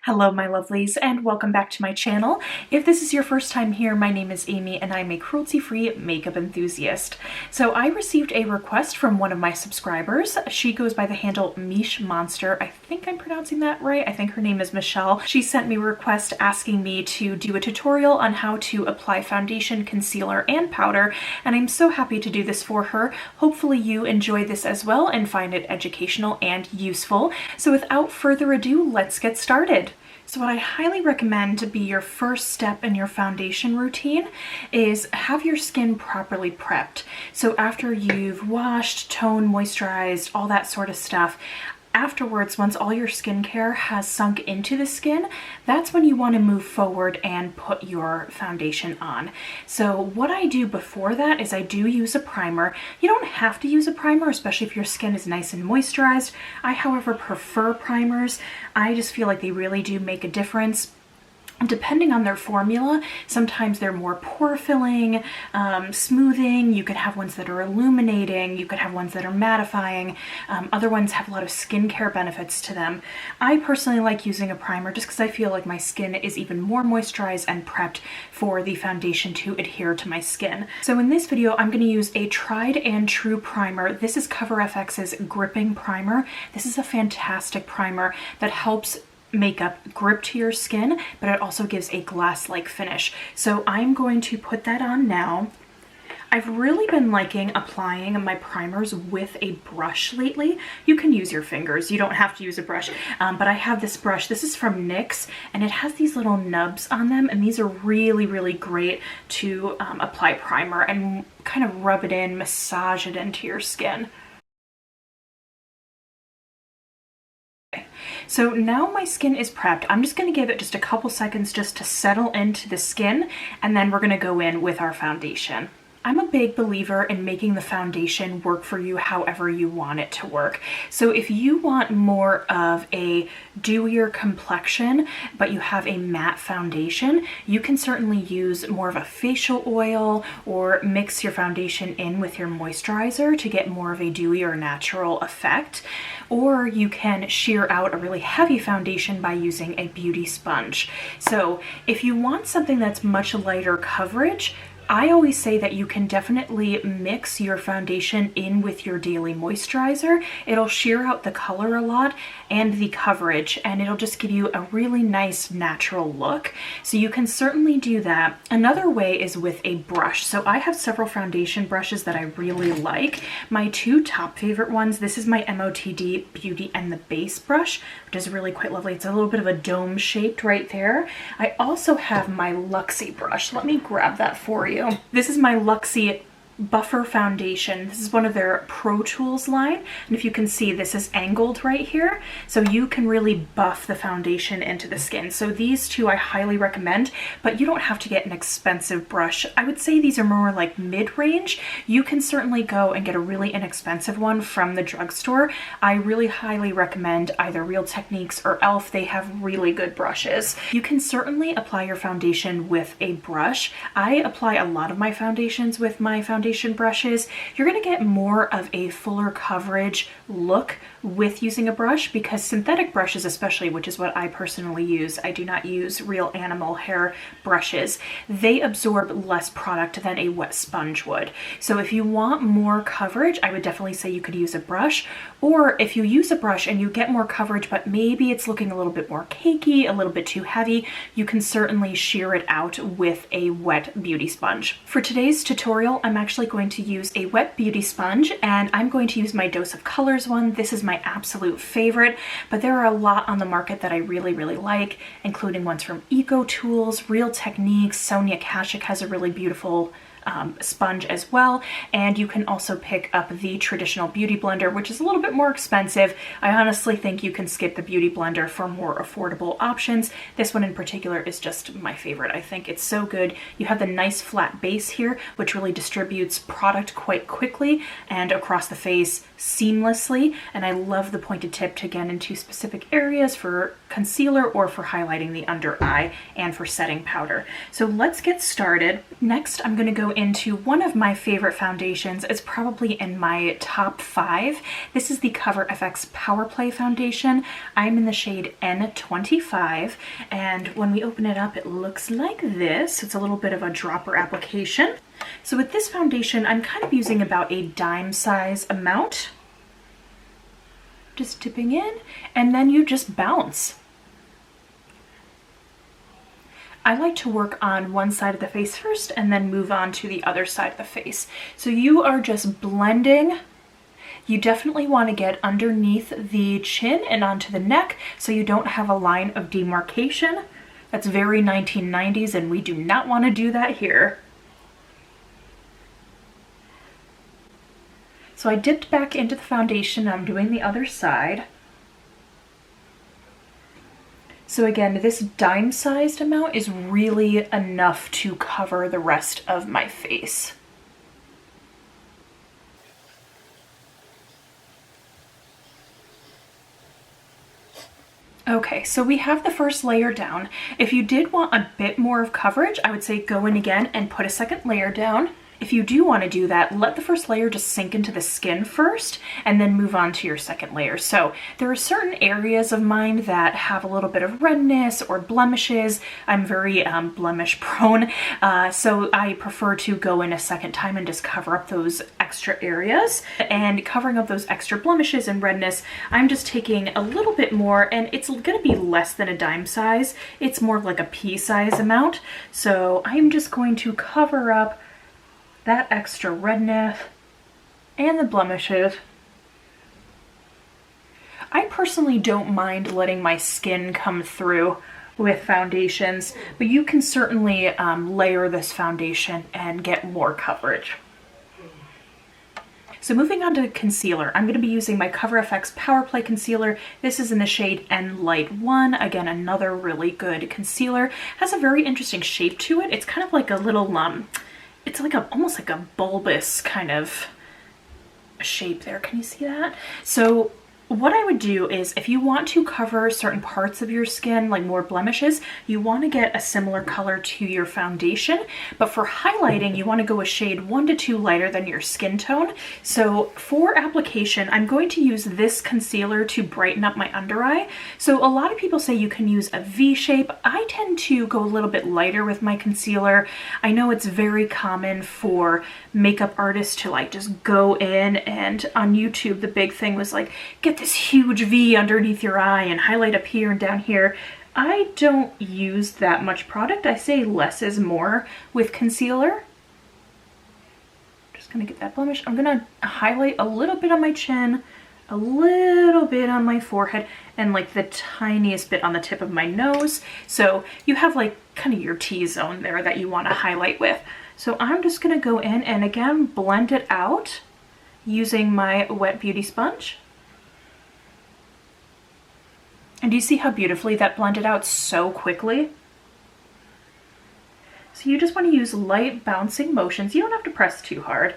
Hello my lovelies and welcome back to my channel. If this is your first time here, my name is Amy and I'm a cruelty-free makeup enthusiast. So I received a request from one of my subscribers. She goes by the handle Mish Monster. I think I'm pronouncing that right. I think her name is Michelle. She sent me a request asking me to do a tutorial on how to apply foundation, concealer, and powder, and I'm so happy to do this for her. Hopefully you enjoy this as well and find it educational and useful. So without further ado, let's get started. So what I highly recommend to be your first step in your foundation routine is have your skin properly prepped. So after you've washed, toned, moisturized, all that sort of stuff, afterwards, once all your skincare has sunk into the skin, that's when you want to move forward and put your foundation on. So what I do before that is I do use a primer. You don't have to use a primer, especially if your skin is nice and moisturized. I, however, prefer primers. I just feel like they really do make a difference. Depending on their formula, sometimes they're more pore filling, smoothing. You could have ones that are illuminating, you could have ones that are mattifying, other ones have a lot of skincare benefits to them. I personally like using a primer just because I feel like my skin is even more moisturized and prepped for the foundation to adhere to my skin. So in this video, I'm going to use a tried and true primer. This is CoverFX's Gripping Primer. This is a fantastic primer that helps makeup grip to your skin, but it also gives a glass-like finish. So I'm going to put that on now. I've really been liking applying my primers with a brush lately. You can use your fingers, you don't have to use a brush, but I have this brush. This is from NYX and it has these little nubs on them, and these are really great to apply primer and kind of rub it in, massage it into your skin. So now my skin is prepped. I'm just going to give it just a couple seconds just to settle into the skin, and then we're going to go in with our foundation. I'm a big believer in making the foundation work for you however you want it to work. So if you want more of a dewier complexion, but you have a matte foundation, you can certainly use more of a facial oil or mix your foundation in with your moisturizer to get more of a dewy or natural effect. Or you can sheer out a really heavy foundation by using a beauty sponge. So if you want something that's much lighter coverage, I always say that you can definitely mix your foundation in with your daily moisturizer. It'll sheer out the color a lot and the coverage, and it'll just give you a really nice natural look. So you can certainly do that. Another way is with a brush. So I have several foundation brushes that I really like. My two top favorite ones, this is my MOTD Beauty and the Base brush, which is really quite lovely. It's a little bit of a dome shaped right there. I also have my Luxie brush. Let me grab that for you. This is my Luxie Buffer Foundation. This is one of their Pro Tools line, and if you can see, this is angled right here, so you can really buff the foundation into the skin. So these two I highly recommend, but you don't have to get an expensive brush. I would say these are more like mid-range. You can certainly go and get a really inexpensive one from the drugstore. I really highly recommend either Real Techniques or e.l.f. They have really good brushes. You can certainly apply your foundation with a brush. I apply a lot of my foundations with my foundation brushes. You're going to get more of a fuller coverage look with using a brush, because synthetic brushes especially, which is what I personally use, I do not use real animal hair brushes, they absorb less product than a wet sponge would. So if you want more coverage, I would definitely say you could use a brush. Or if you use a brush and you get more coverage but maybe it's looking a little bit more cakey, a little bit too heavy, you can certainly sheer it out with a wet beauty sponge. For today's tutorial, I'm actually going to use a wet beauty sponge, and I'm going to use my Dose of Colors one. This is my absolute favorite, but there are a lot on the market that I really like, including ones from Eco Tools, Real Techniques. Sonia Kashuk has a really beautiful sponge as well, and you can also pick up the traditional beauty blender, which is a little bit more expensive. I honestly think you can skip the beauty blender for more affordable options. This one in particular is just my favorite. I think it's so good. You have the nice flat base here, which really distributes product quite quickly and across the face seamlessly, and I love the pointed tip to get into specific areas for concealer or for highlighting the under eye and for setting powder. So let's get started. Next, I'm going to go into one of my favorite foundations. It's probably in my top 5. This is the Cover FX Power Play foundation. I'm in the shade N25, and when we open it up, it looks like this. It's a little bit of a dropper application. So with this foundation, I'm kind of using about a dime size amount. Just dipping in, and then you just bounce. I like to work on one side of the face first and then move on to the other side of the face. So you are just blending. You definitely want to get underneath the chin and onto the neck so you don't have a line of demarcation. That's very 1990s, and we do not want to do that here. So I dipped back into the foundation. I'm doing the other side. So again, this dime-sized amount is really enough to cover the rest of my face. Okay, so we have the first layer down. If you did want a bit more of coverage, I would say go in again and put a second layer down. If you do want to do that, let the first layer just sink into the skin first and then move on to your second layer. So there are certain areas of mine that have a little bit of redness or blemishes. I'm very blemish prone, so I prefer to go in a second time and just cover up those extra areas. And covering up those extra blemishes and redness, I'm just taking a little bit more, and it's going to be less than a dime size. It's more like a pea size amount. So I'm just going to cover up that extra redness and the blemishes. I personally don't mind letting my skin come through with foundations, but you can certainly layer this foundation and get more coverage. So moving on to concealer, I'm going to be using my Cover FX Power Play Concealer. This is in the shade N Light 1. Again, another really good concealer. Has a very interesting shape to it. It's kind of like a little it's like almost like a bulbous kind of shape there. Can you see that? So what I would do is, if you want to cover certain parts of your skin, like more blemishes, you want to get a similar color to your foundation. But for highlighting, you want to go a shade 1 to 2 lighter than your skin tone. So for application, I'm going to use this concealer to brighten up my under eye. So a lot of people say you can use a V shape. I tend to go a little bit lighter with my concealer. I know it's very common for makeup artists to like just go in, and on YouTube the big thing was like, get this huge V underneath your eye and highlight up here and down here. I don't use that much product. I say less is more with concealer. Just gonna get that blemish. I'm gonna highlight a little bit on my chin, a little bit on my forehead, and like the tiniest bit on the tip of my nose. So you have like kind of your T-zone there that you want to highlight with. So I'm just gonna go in and again blend it out using my wet beauty sponge. And do you see how beautifully that blended out so quickly? So you just want to use light bouncing motions. You don't have to press too hard.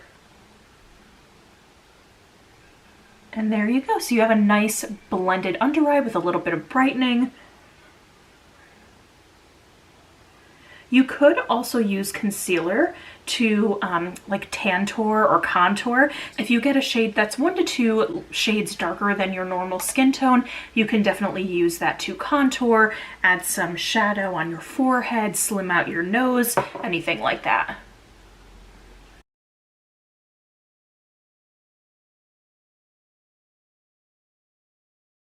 And there you go. So you have a nice blended under eye with a little bit of brightening. You could also use concealer to like tantour or contour. If you get a shade that's 1 to 2 shades darker than your normal skin tone, you can definitely use that to contour, add some shadow on your forehead, slim out your nose, anything like that.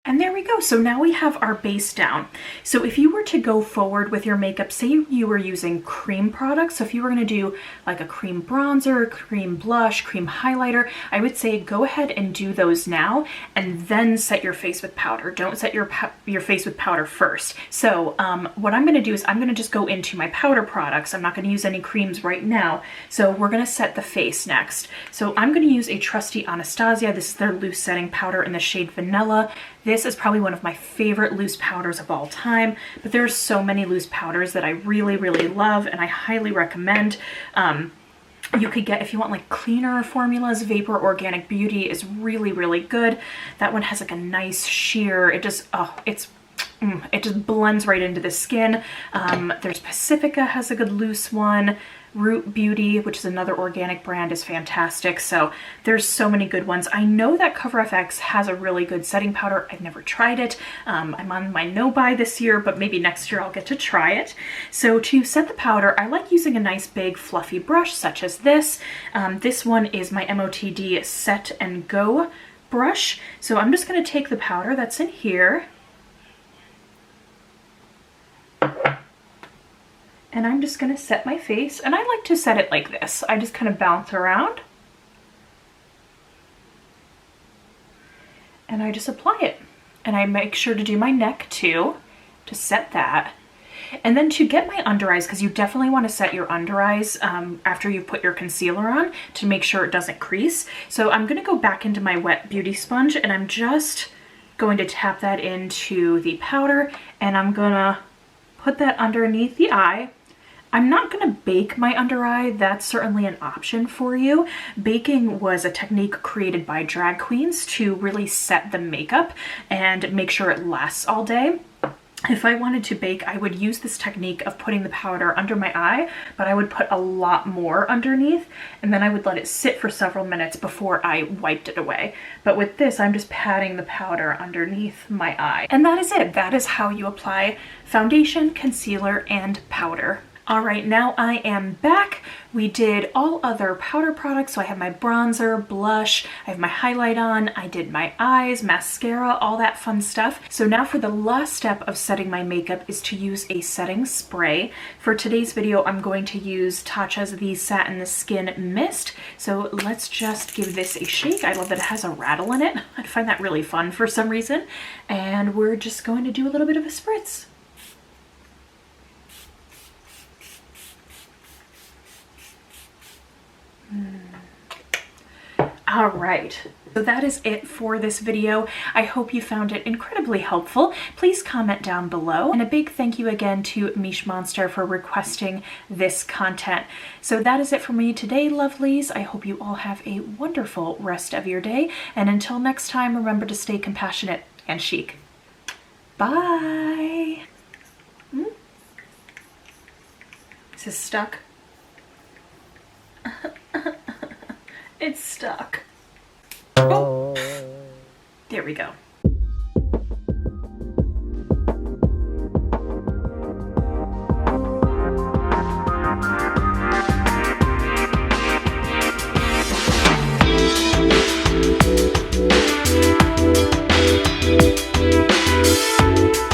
And there we go. So now we have our base down. So if you were to go forward with your makeup, say you were using cream products, so if you were going to do like a cream bronzer, cream blush, cream highlighter, I would say go ahead and do those now and then set your face with powder. Don't set your face with powder first. So what I'm going to do is I'm going to just go into my powder products. I'm not going to use any creams right now. So we're going to set the face next. So I'm going to use a trusty Anastasia. This is their loose setting powder in the shade Vanilla. This is probably one of my favorite loose powders of all time, but there's so many loose powders that I really, really love and I highly recommend. You could get, if you want like cleaner formulas, Vapor Organic Beauty is really, really good. That one has like a nice sheer, it just, oh, it's it just blends right into the skin. There's Pacifica has a good loose one. Root Beauty, which is another organic brand, is fantastic. So there's so many good ones. I know that CoverFX has a really good setting powder. I've never tried it. I'm on my no-buy this year, but maybe next year I'll get to try it. So to set the powder, I like using a nice big fluffy brush such as this. This one is my MOTD Set and Go brush. So I'm just going to take the powder that's in here, and I'm just gonna set my face, and I like to set it like this. I just kind of bounce around, and I just apply it. And I make sure to do my neck too, to set that. And then to get my under eyes, because you definitely want to set your under eyes after you put your concealer on to make sure it doesn't crease. So I'm gonna go back into my wet beauty sponge, and I'm just going to tap that into the powder, and I'm gonna put that underneath the eye. I'm not going to bake my under eye. That's certainly an option for you. Baking was a technique created by drag queens to really set the makeup and make sure it lasts all day. If I wanted to bake, I would use this technique of putting the powder under my eye, but I would put a lot more underneath, and then I would let it sit for several minutes before I wiped it away. But with this, I'm just patting the powder underneath my eye. And that is it. That is how you apply foundation, concealer, and powder. All right, now I am back. We did all other powder products. So I have my bronzer, blush, I have my highlight on, I did my eyes, mascara, all that fun stuff. So now for the last step of setting my makeup is to use a setting spray. For today's video, I'm going to use Tatcha's the Satin Skin Mist. So let's just give this a shake. I love that it has a rattle in it. I find that really fun for some reason. And we're just going to do a little bit of a spritz. All right, so that is it for this video. I hope you found it incredibly helpful. Please comment down below. And a big thank you again to Mish Monster for requesting this content. So that is it for me today, lovelies. I hope you all have a wonderful rest of your day. And until next time, remember to stay compassionate and chic. Bye. Is this stuck? It's stuck. Oh. There we go.